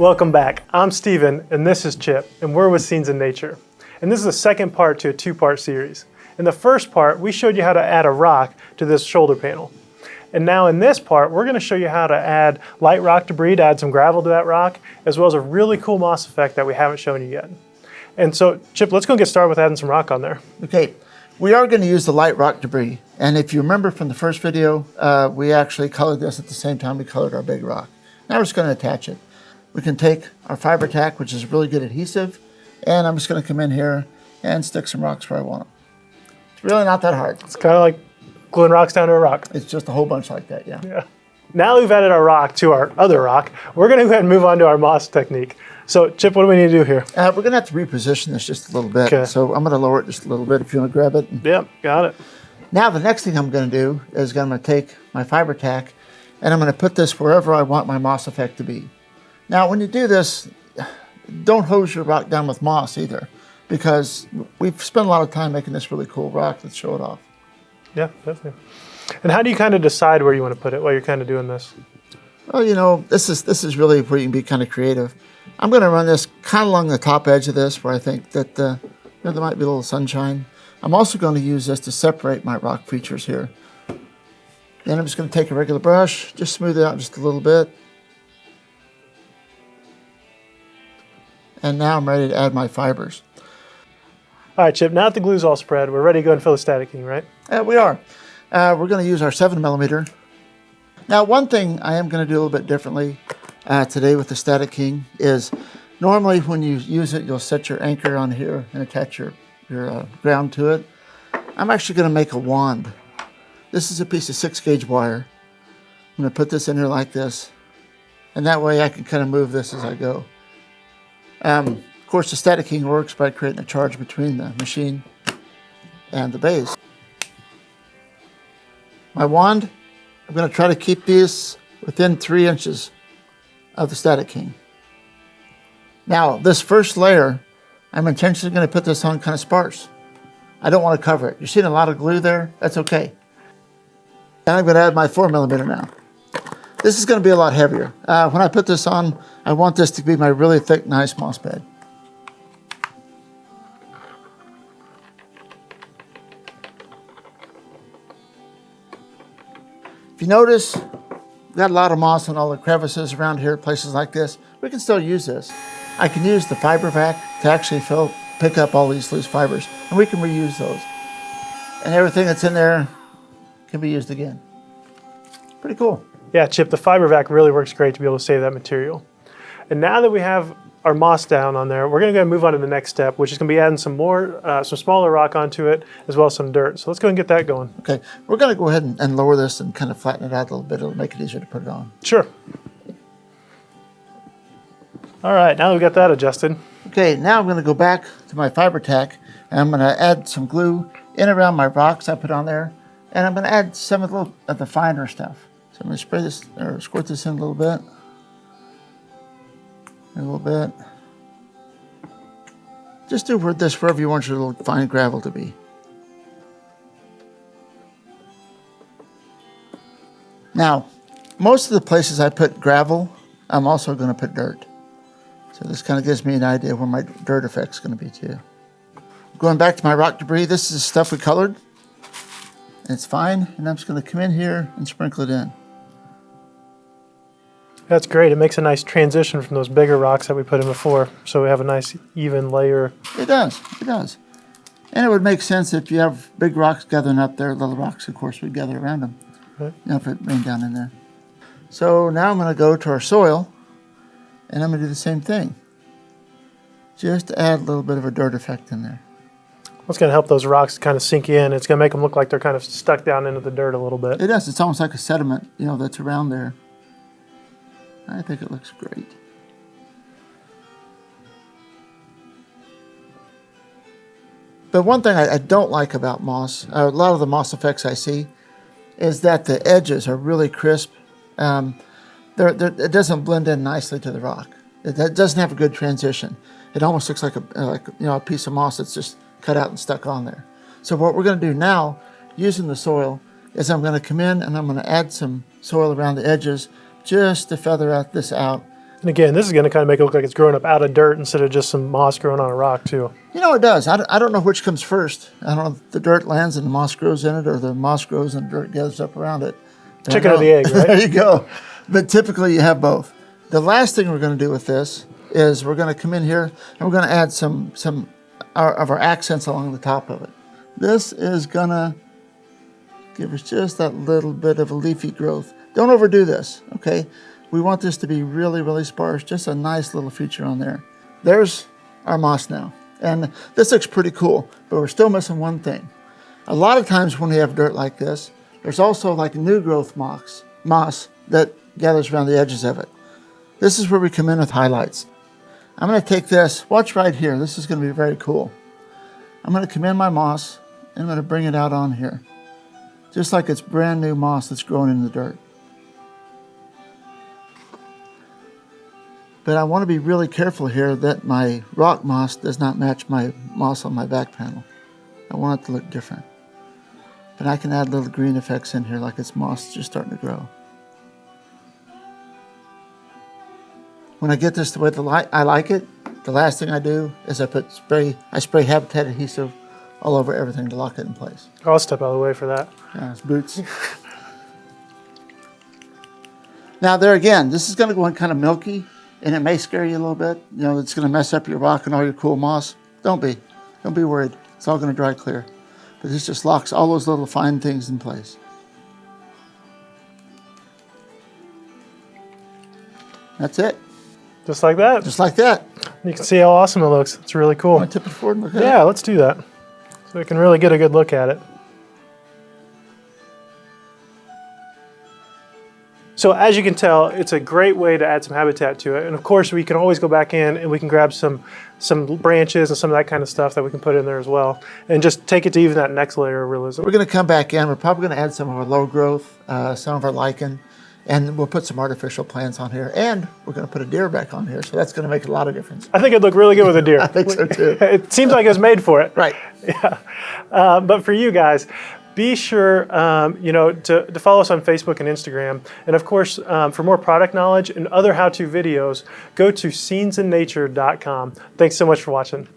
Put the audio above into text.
Welcome back. I'm Steven and this is Chip and we're with Scenes in Nature. And this is the second part to a two-part series. In the first part, we showed you how to add a rock to this shoulder panel. And now in this part, we're going to show you how to add Lite Rock Debris to add some gravel to that rock, as well as a really cool moss effect that we haven't shown you yet. And so, Chip, let's go get started with adding some rock on there. Okay, we are going to use the Lite Rock Debris. And if you remember from the first video, we actually colored this at the same time we colored our big rock. Now we're just going to attach it. We can take our Fiber-Tac, which is really good adhesive, and I'm just going to come in here and stick some rocks where I want them. It's really not that hard. It's kind of like gluing rocks down to a rock. It's just a whole bunch like that, yeah. Now that we've added our rock to our other rock, we're going to go ahead and move on to our moss technique. So, Chip, what do we need to do here? We're going to have to reposition this just a little bit. Okay. So I'm going to lower it just a little bit if you want to grab it. Yep, got it. Now the next thing I'm going to do is I'm going to take my Fiber-Tac and I'm going to put this wherever I want my moss effect to be. Now when you do this, don't hose your rock down with moss either, because we've spent a lot of time making this really cool rock. Let's show it off. Yeah, definitely. And how do you kind of decide where you want to put it while you're kind of doing this? Well, you know, this is really where you can be kind of creative. I'm going to run this kind of along the top edge of this where I think that there might be a little sunshine. I'm also going to use this to separate my rock features here. Then I'm just going to take a regular brush, just smooth it out just a little bit. And now I'm ready to add my fibers. All right, Chip, now that the glue's all spread, we're ready to go and fill the Static King, right? We are. We're going to use our 7mm. Now, one thing I am going to do a little bit differently today with the Static King is normally when you use it, you'll set your anchor on here and attach your ground to it. I'm actually going to make a wand. This is a piece of 6-gauge wire. I'm going to put this in here like this, and that way I can kind of move this as I go. Of course, the Static King works by creating a charge between the machine and the base. My wand, I'm going to try to keep these within 3 inches of the Static King. Now, this first layer, I'm intentionally going to put this on kind of sparse. I don't want to cover it. You're seeing a lot of glue there. That's okay. And I'm going to add my 4mm now. This is going to be a lot heavier. When I put this on, I want this to be my really thick, nice moss bed. If you notice, we've got a lot of moss on all the crevices around here, places like this. We can still use this. I can use the Fiber Vac to actually pick up all these loose fibers, and we can reuse those. And everything that's in there can be used again. Pretty cool. Yeah, Chip, the Fiber Vac really works great to be able to save that material. And now that we have our moss down on there, we're going to go and move on to the next step, which is going to be adding some smaller rock onto it, as well as some dirt. So let's go and get that going. Okay, we're going to go ahead and lower this and kind of flatten it out a little bit. It'll make it easier to put it on. Sure. All right, now that we've got that adjusted. Okay, now I'm going to go back to my Fiber-Tac, and I'm going to add some glue in around my rocks I put on there, and I'm going to add some of the finer stuff. So I'm going to spray this, or squirt this in a little bit. A little bit. Just do this wherever you want your little fine gravel to be. Now, most of the places I put gravel, I'm also going to put dirt. So this kind of gives me an idea where my dirt effect's going to be too. Going back to my rock debris, this is stuff we colored. It's fine, and I'm just going to come in here and sprinkle it in. That's great. It makes a nice transition from those bigger rocks that we put in before, so we have a nice even layer. It does. It does. And it would make sense if you have big rocks gathering up there, little rocks, of course, would gather around them. Right. You know, if it rained down in there. So now I'm going to go to our soil, and I'm going to do the same thing. Just add a little bit of a dirt effect in there. It's going to help those rocks kind of sink in. It's going to make them look like they're kind of stuck down into the dirt a little bit. It does. It's almost like a sediment, you know, that's around there. I think it looks great. But one thing I don't like about moss, a lot of the moss effects I see, is that the edges are really crisp. It doesn't blend in nicely to the rock. It doesn't have a good transition. It almost looks like a piece of moss that's just cut out and stuck on there. So what we're going to do now, using the soil, is I'm going to come in and I'm going to add some soil around the edges just to feather this out And again, this is going to kind of make it look like it's growing up out of dirt instead of just some moss growing on a rock too. You know, it does. I don't know which comes first. I don't know if the dirt lands and the moss grows in it, or the moss grows and the dirt gathers up around it. Chicken or the egg, right? There you go. But typically you have both. The last thing we're going to do with this is we're going to come in here and we're going to add some of our accents along the top of it. This is going to give us just that little bit of a leafy growth. Don't overdo this, okay? We want this to be really, really sparse, just a nice little feature on there. There's our moss now. And this looks pretty cool, but we're still missing one thing. A lot of times when we have dirt like this, there's also like new growth moss that gathers around the edges of it. This is where we come in with highlights. I'm going to take this, watch right here, this is going to be very cool. I'm going to come in my moss, and I'm going to bring it out on here. Just like it's brand new moss that's growing in the dirt. But I want to be really careful here that my rock moss does not match my moss on my back panel. I want it to look different. But I can add little green effects in here like it's moss just starting to grow. When I get this the way I like it, the last thing I do is I spray Habitat adhesive all over everything to lock it in place. I'll step out of the way for that. Yeah, it's boots. Now there again, this is going to go in kind of milky, and it may scare you a little bit. You know, it's going to mess up your rock and all your cool moss. Don't be worried. It's all going to dry clear. But this just locks all those little fine things in place. That's it. Just like that. Just like that. You can see how awesome it looks. It's really cool. Want to tip it forward and look at it? Yeah, let's do that. So we can really get a good look at it. So as you can tell, it's a great way to add some habitat to it. And of course, we can always go back in and we can grab some branches and some of that kind of stuff that we can put in there as well. And just take it to even that next layer of realism. We're going to come back in. We're probably going to add some of our low growth, some of our lichen, and we'll put some artificial plants on here. And we're going to put a deer back on here. So that's going to make a lot of difference. I think it'd look really good with a deer. I think so too. It seems like it was made for it. Right. Yeah. But for you guys, be sure to follow us on Facebook and Instagram. And of course, for more product knowledge and other how-to videos, go to scenesinnature.com. Thanks so much for watching.